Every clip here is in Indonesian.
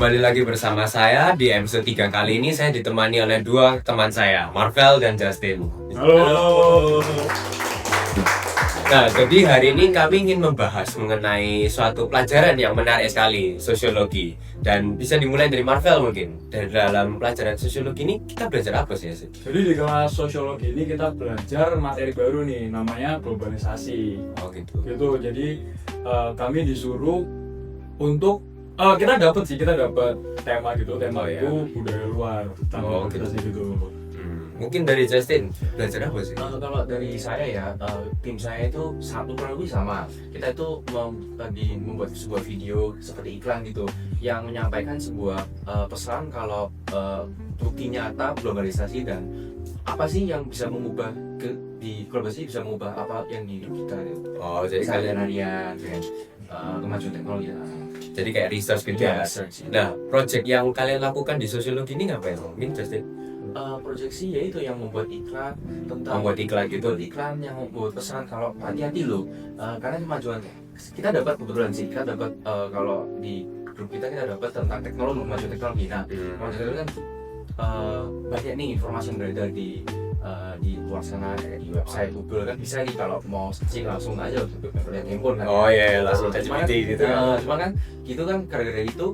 kembali lagi bersama saya di episode 3 kali ini. Saya ditemani oleh dua teman saya, Marvel dan Justin. Halo. Nah, jadi hari ini kami ingin membahas mengenai suatu pelajaran yang menarik sekali, sosiologi. Dan bisa dimulai dari Marvel mungkin. Dari dalam pelajaran sosiologi ini kita belajar apa sih? Jadi di kelas sosiologi ini kita belajar materi baru nih, namanya globalisasi. Oh gitu. Gitu. Jadi kami disuruh untuk kita dapat tema gitu. Tema Oh, iya. itu budaya luar, tentang Oh, globalisasi gitu. Mungkin dari Justin belajar apa sih? Kalau dari saya ya, tim saya itu satu kurang lebih sama. Kita itu lagi membuat sebuah video seperti iklan gitu yang menyampaikan sebuah pesan kalau bukti nyata globalisasi dan apa sih yang bisa mengubah di globalisasi bisa mengubah apa yang di hidup kita gitu. Oh, jadi kalian Keseharian dan kemajuan teknologi. jadi kayak research gitu ya. Research. Nah, project yang kalian lakukan di sosiologi ini ngapain? Mungkin Justin Proyeksi yaitu yang membuat iklan tentang membuat iklan gitu. membuat iklan yang membuat pesan kalau hati-hati loh, karena kemajuan kita dapat kebetulan sih kita dapat kalau di grup kita dapat tentang teknologi, kemajuan teknologi. Nah, kemajuan teknologi kan banyak nih informasi yang beredar di luar sana, kayak di website Google kan bisa nih kalau mau searching langsung aja lihat handphone kan. Oh iya, langsung Cuma ChatGPT gitu kan. cuma kan gitu kan gara-gara itu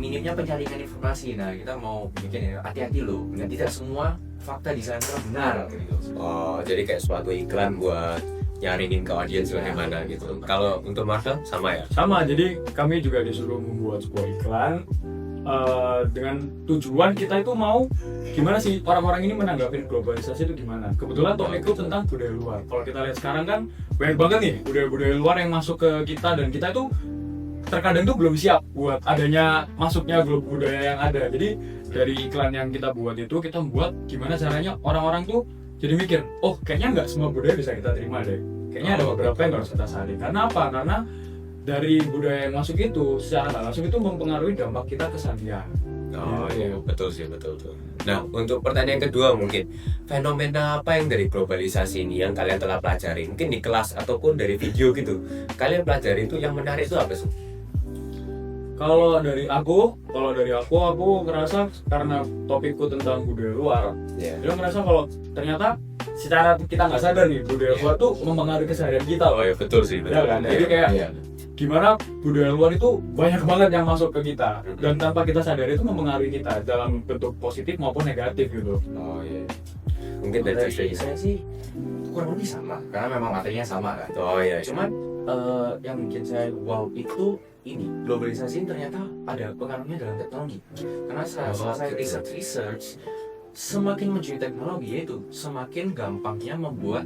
minimnya penyaringan informasi. Nah, kita mau bikin ya hati-hati loh, dan tidak semua fakta di sana benar gitu. Oh, jadi kayak suatu iklan buat nyaringin ke audiens bagaimana gitu. Kalau untuk Marvel sama ya? Sama, jadi kami juga disuruh membuat sebuah iklan dengan tujuan kita itu mau gimana sih orang-orang ini menanggapi globalisasi itu gimana. Kebetulan topikku tentang budaya luar. Kalau kita lihat sekarang kan banyak banget nih budaya-budaya luar yang masuk ke kita, dan kita itu terkadang tuh belum siap buat adanya masuknya budaya yang ada. Jadi dari iklan yang kita buat itu kita buat gimana caranya orang-orang tuh jadi mikir, oh kayaknya nggak semua budaya bisa kita terima deh. Kayaknya ada beberapa yang harus kita salin. Karena apa? Karena dari budaya yang masuk itu secara nggak langsung itu mempengaruhi dampak kita keseharian. Oh iya, betul sih, betul tuh. Nah, untuk pertanyaan kedua mungkin, fenomena apa yang dari globalisasi ini yang kalian telah pelajari? Mungkin di kelas ataupun dari video gitu. Kalian pelajari itu yang menarik itu apa sih? Kalau dari aku ngerasa karena topikku tentang budaya luar, Iya. dia ngerasa kalau ternyata secara kita nggak sadar nih budaya luar tuh mempengaruhi keseharian kita. Oh iya, betul sih, betul. Ya kan? Jadi kayak gimana budaya luar itu banyak banget yang masuk ke kita, dan tanpa kita sadari itu mempengaruhi kita dalam bentuk positif maupun negatif gitu. Oh iya. Mungkin Dari dari Justin. saya sih kurang lebih sama karena memang materinya sama kan. Oh iya. Cuman yang bikin saya wow itu ini globalisasi ternyata ada pengaruhnya dalam teknologi. Karena setelah saya research semakin mencuri teknologi yaitu semakin gampangnya membuat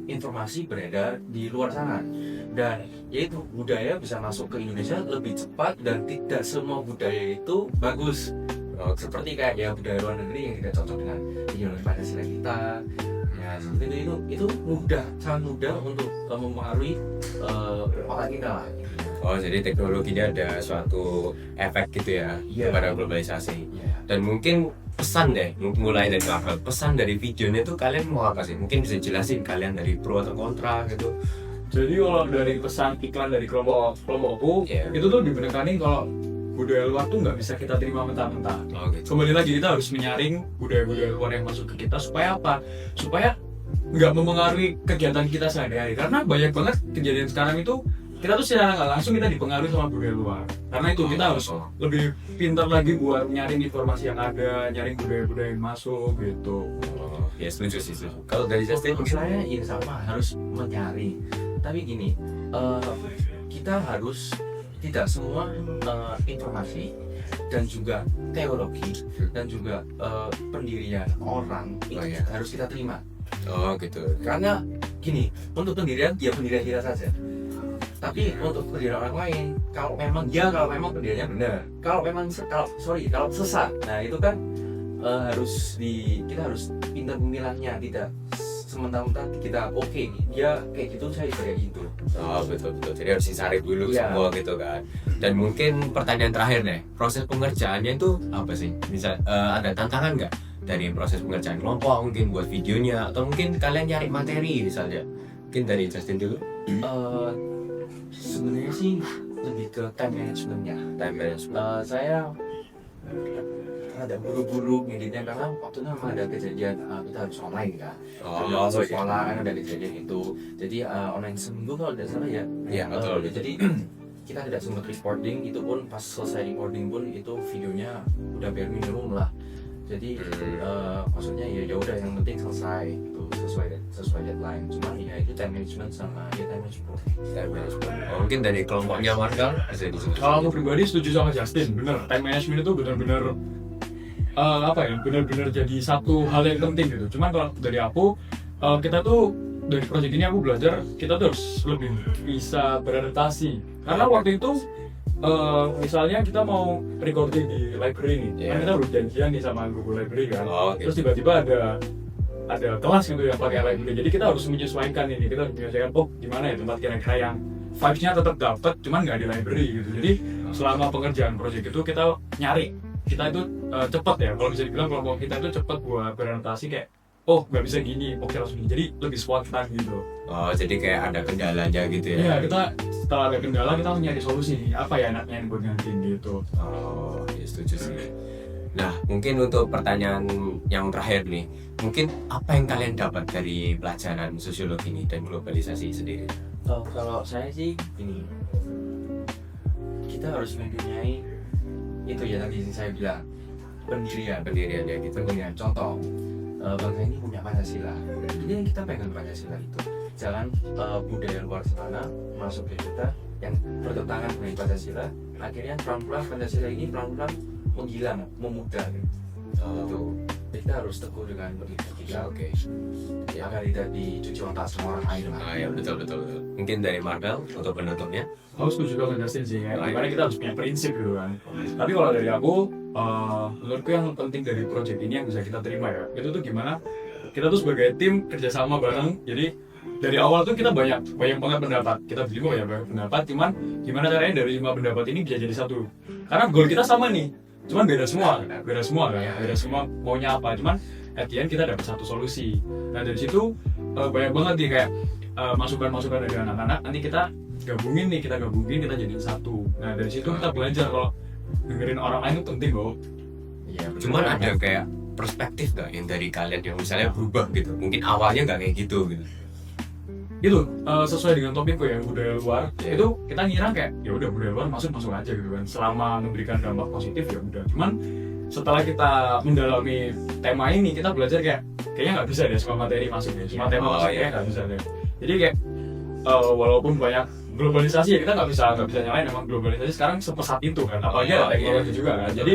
informasi beredar di luar sana, dan yaitu budaya bisa masuk ke Indonesia lebih cepat, dan tidak semua budaya itu bagus. Seperti kayak ya budaya luar negeri yang tidak cocok dengan ideologi Pancasila kita. Ya, seperti itu mudah, sangat mudah untuk mempengaruhi otak kita lah. Oh, jadi teknologinya ada suatu efek gitu ya pada globalisasi. Dan mungkin pesan deh, mulai dari Marvel, pesan dari videonya itu kalian mau apa sih? Mungkin bisa jelasin kalian dari pro atau kontra gitu. Jadi kalau dari pesan iklan dari kelompokku, itu tuh dibenarkan kalau budaya luar tuh nggak bisa kita terima mentah-mentah. Oh gitu. Kembali lagi kita harus menyaring budaya-budaya luar yang masuk ke kita supaya apa? Supaya nggak mempengaruhi kegiatan kita sehari-hari. Karena banyak banget kejadian sekarang itu kita tuh secara nggak langsung kita dipengaruhi sama budaya luar. Karena itu kita harus lebih pintar lagi buat nyaring informasi yang ada, nyaring budaya-budaya yang masuk gitu. Oh, ya setuju sih. Kalau dari Justin Menurut saya ya sama, harus mencari. Tapi gini, kita harus tidak semua informasi dan juga teologi dan juga pendirian orang itu harus kita terima. Oh gitu. Karena gini, untuk pendirian ya pendirian kita saja. Tapi untuk pendirian orang lain, kalau memang pendiriannya benar, kalau sesat, nah itu kan kita harus pintar memilahnya, tidak sementara kita oke, dia kayak gitu, saya kayak gitu. Oh betul. Jadi harus dicari dulu semua gitu kan. Dan mungkin pertanyaan terakhir deh, proses pengerjaannya itu apa sih? Bisa ada tantangan nggak dari proses pengerjaan kelompok, mungkin buat videonya, atau mungkin kalian nyari materi misalnya? Mungkin dari Justin dulu. Sebenarnya sih lebih ke time managementnya. Time management. Saya ada buru-buru ngeditnya karena waktu itu memang ada kejadian kita harus online kan. Oh, Ada sekolah kan ada kejadian itu. Jadi online seminggu kalau tidak salah ya. Iya, betul. Jadi kita tidak sempat recording, itu pun pas selesai recording pun itu videonya udah bare minimum lah. Jadi maksudnya ya udah yang penting selesai itu sesuai deadline. Cuma ya itu time management sama ya time management. Time management. Oh, mungkin dari kelompoknya Margal bisa disebut. Kalau aku pribadi setuju sama Justin, bener. Time management itu benar-benar benar-benar jadi satu hal yang penting gitu. Cuman kalau dari aku, kita tuh dari project ini aku belajar kita tuh harus lebih bisa beradaptasi. Karena waktu itu misalnya kita mau recording di library nih, kan kita udah janjian nih sama Google Library kan. Terus tiba-tiba ada kelas gitu yang pakai library, jadi kita harus menyesuaikan ini, kita harus menyesuaikan gimana ya tempat kira-kira yang vibes-nya tetap dapat, cuman nggak di library gitu. Jadi selama pengerjaan project itu kita nyari, kita itu cepat ya, kalau bisa dibilang kelompok kita itu cepat buat beradaptasi kayak nggak bisa gini, oke langsung gini, jadi lebih spontan gitu. Oh, jadi kayak ada kendalanya gitu ya? Iya, kita setelah ada kendala kita harus nyari solusi, apa ya enaknya buat gantiin gitu. Oh, ya setuju sih. Nah, mungkin untuk pertanyaan yang terakhir nih, mungkin apa yang kalian dapat dari pelajaran sosiologi ini dan globalisasi sendiri? Kalau saya sih ini, kita harus mempunyai itu ya tadi yang saya bilang pendirian ya gitu. Pendirian contoh, bangsa ini punya Pancasila, jadi yang kita pegang Pancasila itu jangan budaya luar sana masuk ke kita yang bertentangan dengan Pancasila, akhirnya pelan-pelan Pancasila ini pelan-pelan menghilang, memudar gitu. Kita harus teguh dengan pendirian kita, ya agar tidak dicuci otak sama orang lain lah. Ya betul. Mungkin dari Marvel untuk penutupnya. Aku setuju sama Justin sih, karena kita harus punya prinsip gitu kan. Tapi kalau dari aku, menurutku yang penting dari project ini yang bisa kita terima ya, itu tuh gimana kita tuh sebagai tim kerjasama bareng. Jadi dari awal tuh kita banyak banget pendapat, kita berlima banyak pendapat, cuman gimana caranya dari 5 pendapat ini bisa jadi satu. Karena goal kita sama nih, cuman beda semua kan, beda semua maunya apa, cuman at the end kita dapat satu solusi. Nah dari situ banyak banget nih kayak masukan-masukan dari anak-anak, nanti kita gabungin, kita jadiin satu. Nah dari situ kita belajar kalau dengerin orang lain itu penting kok. Iya, Cuman ada kayak perspektif gak yang dari kalian yang misalnya berubah gitu, mungkin awalnya gak kayak gitu. Itu sesuai dengan topikku ya, budaya luar. Itu kita ngira kayak ya udah budaya luar masuk aja gitu kan, selama memberikan dampak positif ya udah. Cuman setelah kita mendalami tema ini, kita belajar kayaknya nggak bisa deh semua materi masuk ya, semua tema masuk kayaknya nggak bisa deh. Jadi kayak walaupun banyak globalisasi ya, kita nggak bisa nyalain, emang globalisasi sekarang sepesat itu kan, apalagi ada teknologi juga kan. Jadi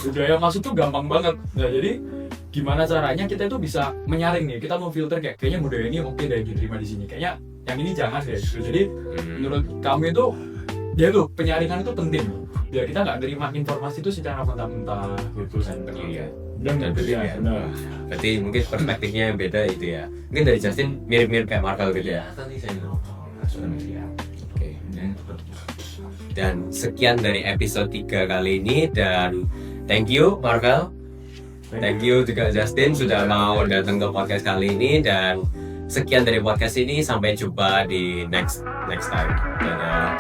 budaya masuk tuh gampang banget. Nah jadi gimana caranya kita itu bisa menyaring nih, kita mau filter kayaknya budaya ini oke deh diterima di sini, kayaknya yang ini jangan deh gitu. Jadi menurut kami itu ya itu penyaringan itu penting biar kita nggak terima informasi itu secara mentah-mentah gitu kan. Dan ya. Berarti mungkin perspektifnya yang beda itu ya. Mungkin dari Justin mirip-mirip kayak Markel gitu ya. Tadi saya Dan sekian dari episode 3 kali ini, dan thank you Marvel, thank you juga Justin sudah mau datang ke podcast kali ini, dan sekian dari podcast ini, sampai jumpa di next time. Dadah.